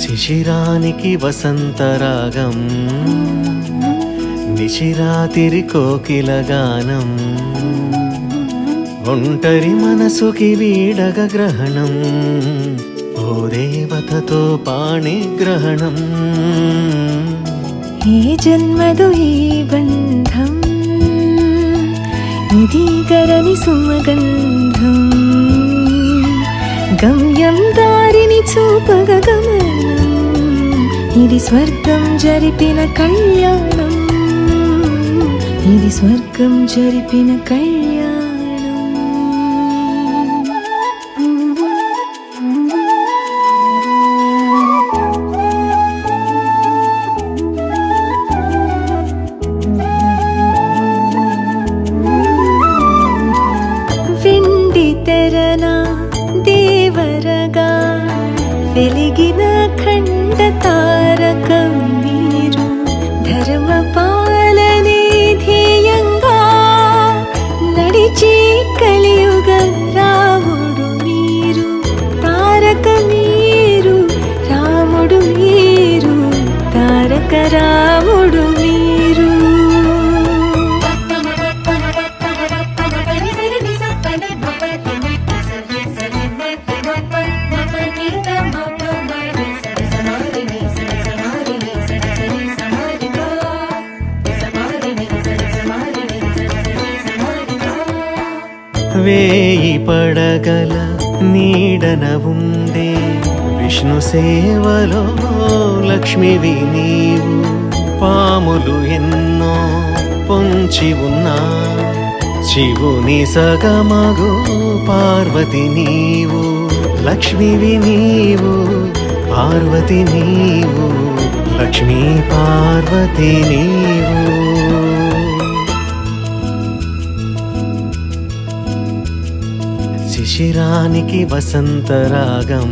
శిశిరానికి వసంతరాగం, నిశిరాతిరి కోకిల గానం, ఒంటరి మనసుకి వీడగ గ్రహణం, ఓ దేవతతో పాణిగ్రహణం. ఏ జన్మదు ఈ బంధం, ఇది గరని సుమగంధం, గమ్యం దారిని చూపగ గమనం, ఇది స్వర్గం జరిపిన కళ్యాణం, ఇది స్వర్గం జరిపిన కళ్యాణం. వెండి తెరన దేవరగా వెలిగిన ఖండ తారకం మీరు, ధర్మ పాలనే ధ్యేయంగా నడిచి కలియుగ రాముడు మీరు, తారక మీరు రాముడు మీరు, తారక రాముడు మీరు. వేయి పడగల నీడన ఉండే విష్ణు సేవలో లక్ష్మివి నీవు, పాములు ఎన్నో పొంచి ఉన్నా శివుని సగమగు పార్వతి నీవు, లక్ష్మివి నీవు పార్వతి నీవు, లక్ష్మీ పార్వతి నీవు. శిశిరానికి వసంతరాగం,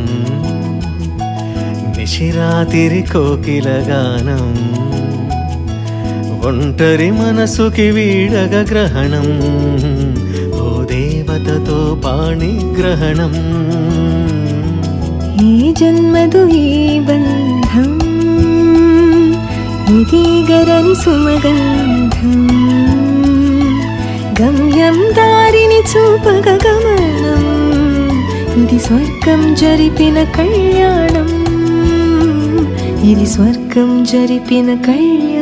నిశిరాతిరి కోకిల గానం, ఒంటరి మనసుకి వీడగ గ్రహణం, ఓ దేవతతో పాణిగ్రహణం. ఏ జన్మదు ఈ బంధం, ఇది గరని సుమగంధం, గమ్యం దారిని చూపగ గమనం, ఇది స్వర్గం జరిపిన కళ్యాణం, ఇది స్వర్గం జరిపిన కళ్యాణం.